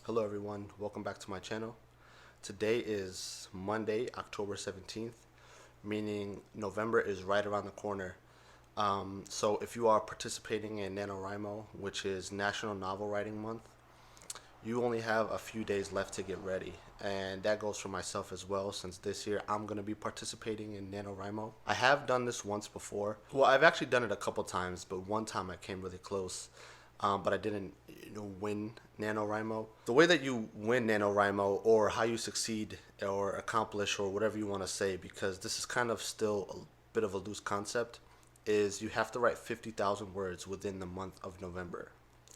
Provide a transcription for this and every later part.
Hello everyone, welcome back to my channel. Today is Monday, October 17th, meaning November is right around the corner. So if you are participating in NaNoWriMo, which is National Novel Writing Month, you only have a few days left to get ready. And that goes for myself as well, since this year I'm going to be participating in NaNoWriMo. I have done this once before. Well, I've actually done it a couple times, but one time I came really close. But I didn't, win NaNoWriMo. The way that you win NaNoWriMo, or how you succeed or accomplish, or whatever you want to say, because this is kind of still a bit of a loose concept, is you have to write 50,000 words within the month of November.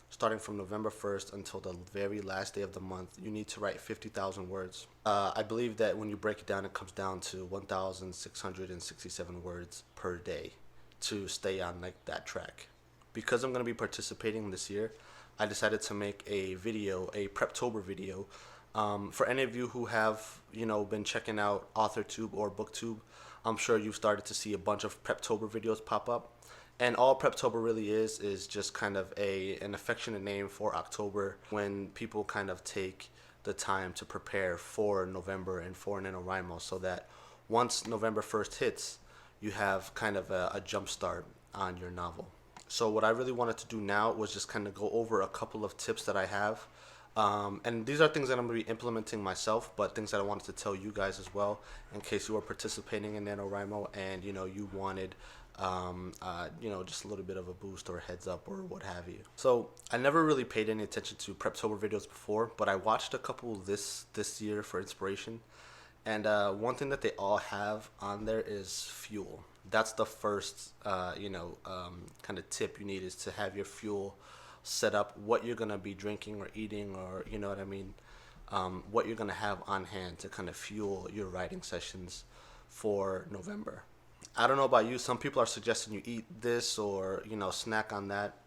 Starting from November 1st until the very last day of the month, you need to write 50,000 words. I believe that when you break it down, it comes down to 1,667 words per day to stay on that track. Because I'm going to be participating this year, I decided to make a video, a Preptober video. For any of you who have, been checking out authortube or booktube, I'm sure you've started to see a bunch of Preptober videos pop up. And all Preptober really is just kind of an affectionate name for October, when people kind of take the time to prepare for November and for NaNoWriMo, so that once November 1st hits, you have kind of a jump start on your novel. So what I really wanted to do now was just kind of go over a couple of tips that I have. And these are things that I'm going to be implementing myself, but things that I wanted to tell you guys as well, in case you are participating in NaNoWriMo and, you wanted, just a little bit of a boost or a heads up or what have you. So I never really paid any attention to Preptober videos before, but I watched a couple this year for inspiration. And one thing that they all have on there is fuel. That's the first, kind of tip you need, is to have your fuel set up, what you're going to be drinking or eating, or, what you're going to have on hand to kind of fuel your writing sessions for November. I don't know about you. Some people are suggesting you eat this or, snack on that.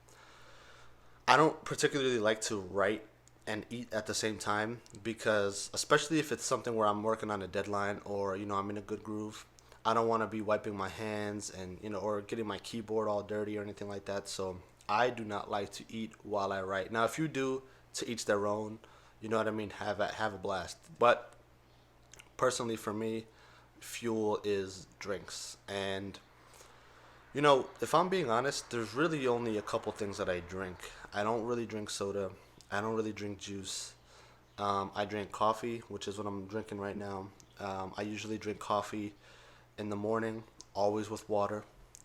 I don't particularly like to write and eat at the same time, because especially if it's something where I'm working on a deadline, or I'm in a good groove, I don't want to be wiping my hands and or getting my keyboard all dirty or anything like that. So I do not like to eat while I write. Now if you do, to each their own, have a blast. But personally for me, fuel is drinks. And if I'm being honest, there's really only a couple things that I drink. I don't really drink soda. I don't really drink juice. I drink coffee, which is what I'm drinking right now. I usually drink coffee in the morning, always with water.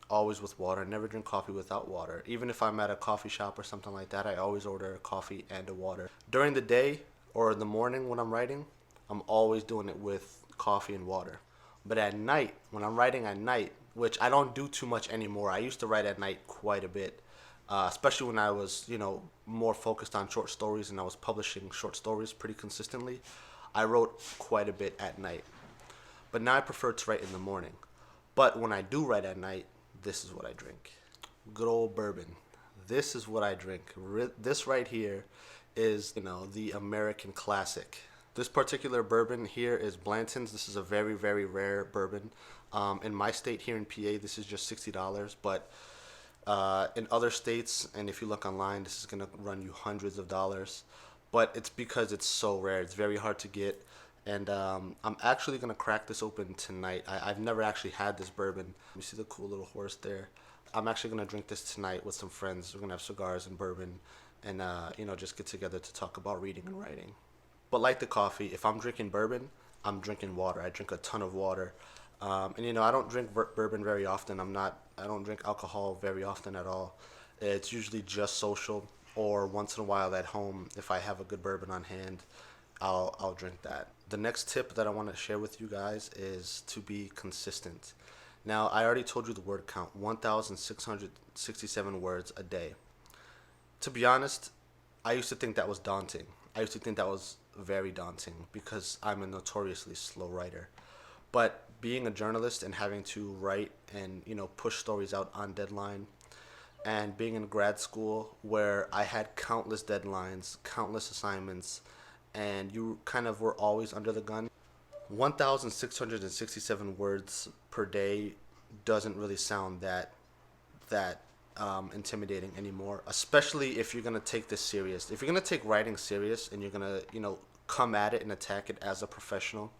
Always with water. I never drink coffee without water. Even if I'm at a coffee shop or something like that, I always order a coffee and a water. During the day or in the morning when I'm writing, I'm always doing it with coffee and water. But at night, when I'm writing at night, which I don't do too much anymore, I used to write at night quite a bit. Especially when I was, more focused on short stories and I was publishing short stories pretty consistently. I wrote quite a bit at night. But now I prefer to write in the morning. But when I do write at night, this is what I drink. Good old bourbon. This is what I drink. This right here is, the American classic. This particular bourbon here is Blanton's. This is a very, very rare bourbon. In my state here in PA, this is just $60. But in other states, and if you look online, this is going to run you hundreds of dollars. But it's because it's so rare. It's very hard to get. And I'm actually going to crack this open tonight. I've never actually had this bourbon. You see the cool little horse there? I'm actually going to drink this tonight with some friends. We're going to have cigars and bourbon and, just get together to talk about reading and writing. But like the coffee, if I'm drinking bourbon, I'm drinking water. I drink a ton of water. And, I don't drink bourbon very often. I don't drink alcohol very often at all. It's usually just social, or once in a while at home. If I have a good bourbon on hand, I'll drink that. The next tip that I want to share with you guys is to be consistent. Now, I already told you the word count, 1,667 words a day. To be honest, I used to think that was daunting. I used to think that was very daunting because I'm a notoriously slow writer. But being a journalist and having to write and, push stories out on deadline, and being in grad school where I had countless deadlines, countless assignments, and you kind of were always under the gun, 1,667 words per day doesn't really sound that intimidating anymore, especially if you're gonna take this serious. If you're gonna take writing serious and you're gonna, come at it and attack it as a professional,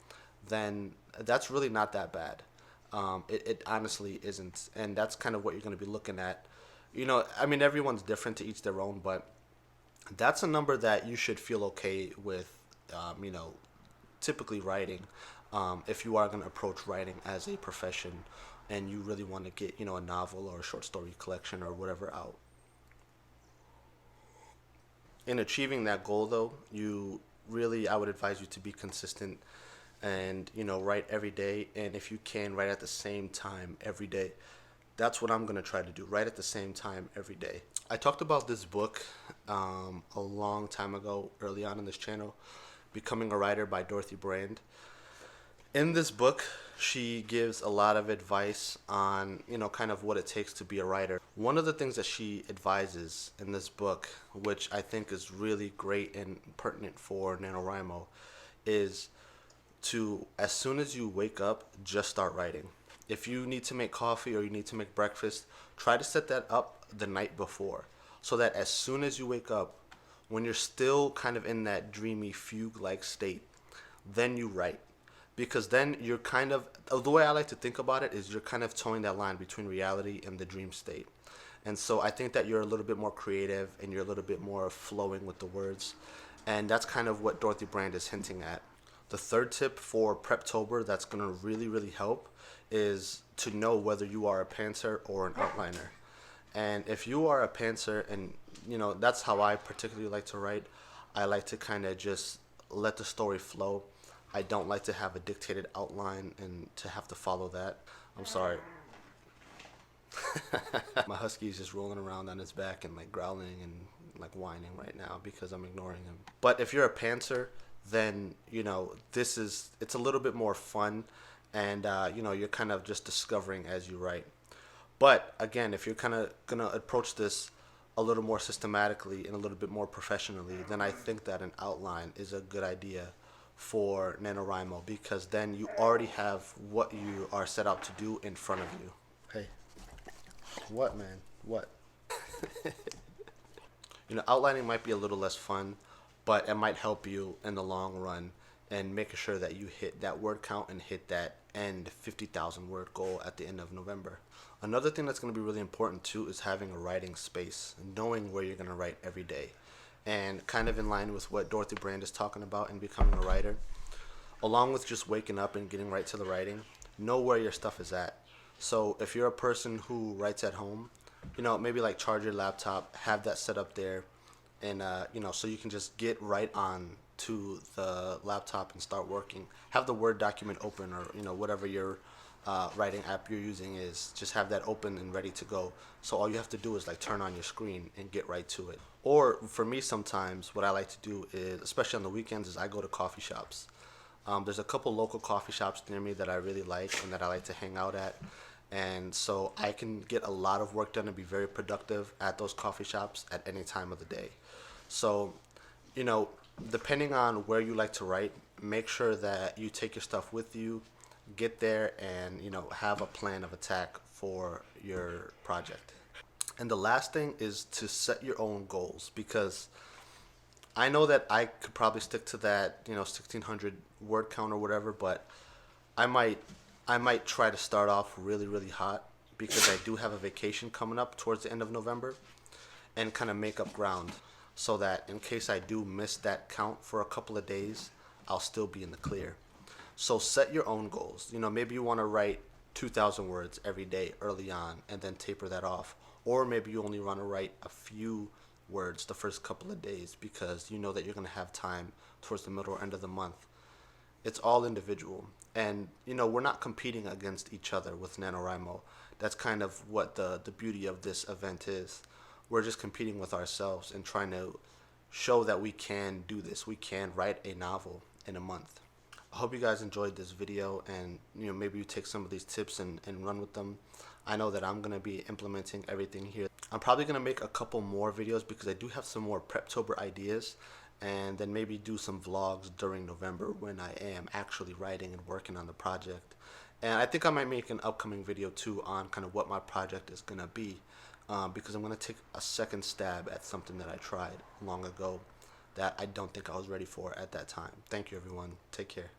then that's really not that bad. It honestly isn't, and that's kind of what you're gonna be looking at. I mean, everyone's different, to each their own, but that's a number that you should feel okay with. Typically writing, if you are going to approach writing as a profession, and you really want to get a novel or a short story collection or whatever out. In achieving that goal, though, I would advise you to be consistent and write every day, and if you can, write at the same time every day. That's what I'm going to try to do, write at the same time every day. I talked about this book a long time ago, early on in this channel, Becoming a Writer by Dorothy Brand. In this book, she gives a lot of advice on, kind of what it takes to be a writer. One of the things that she advises in this book, which I think is really great and pertinent for NaNoWriMo, is to, as soon as you wake up, just start writing. If you need to make coffee or you need to make breakfast, try to set that up the night before, so that as soon as you wake up, when you're still kind of in that dreamy fugue-like state, then you write. Because then you're kind of, the way I like to think about it is you're kind of towing that line between reality and the dream state. And so I think that you're a little bit more creative and you're a little bit more flowing with the words. And that's kind of what Dorothy Brand is hinting at. The third tip for Preptober that's going to really, really help is to know whether you are a pantser or an outliner. And if you are a pantser, and that's how I particularly like to write, I like to kind of just let the story flow. I don't like to have a dictated outline and to have to follow that. I'm sorry. My husky is just rolling around on his back and like growling and like whining right now because I'm ignoring him. But if you're a pantser, then it's a little bit more fun, and you're kind of just discovering as you write. But again, if you're kind of gonna approach this a little more systematically and a little bit more professionally, then I think that an outline is a good idea for NaNoWriMo, because then you already have what you are set out to do in front of you. Hey, what, man? What? Outlining might be a little less fun, but it might help you in the long run and making sure that you hit that word count and hit that end 50,000 word goal at the end of November. Another thing that's going to be really important too is having a writing space, knowing where you're going to write every day. And kind of in line with what Dorothy Brand is talking about in Becoming a Writer, along with just waking up and getting right to the writing, know where your stuff is at. So if you're a person who writes at home, maybe like charge your laptop, have that set up there, and so you can just get right on to the laptop and start working. Have the Word document open, or whatever your writing app you're using is, just have that open and ready to go. So all you have to do is like turn on your screen and get right to it. Or for me, sometimes what I like to do is, especially on the weekends, is I go to coffee shops. There's a couple local coffee shops near me that I really like and that I like to hang out at. And so I can get a lot of work done and be very productive at those coffee shops at any time of the day. So, depending on where you like to write, make sure that you take your stuff with you, get there, and, have a plan of attack for your project. And the last thing is to set your own goals, because I know that I could probably stick to that, 1,600 word count or whatever, but I might try to start off really, really hot, because I do have a vacation coming up towards the end of November, and kind of make up ground so that in case I do miss that count for a couple of days, I'll still be in the clear. So set your own goals. Maybe you want to write 2,000 words every day early on and then taper that off. Or maybe you only want to write a few words the first couple of days because you know that you're going to have time towards the middle or end of the month. It's all individual. And, we're not competing against each other with NaNoWriMo. That's kind of what the beauty of this event is. We're just competing with ourselves and trying to show that we can do this. We can write a novel in a month. I hope you guys enjoyed this video, and maybe you take some of these tips and run with them. I know that I'm going to be implementing everything here. I'm probably going to make a couple more videos because I do have some more Preptober ideas, and then maybe do some vlogs during November when I am actually writing and working on the project. And I think I might make an upcoming video too on kind of what my project is going to be because I'm going to take a second stab at something that I tried long ago that I don't think I was ready for at that time. Thank you, everyone. Take care.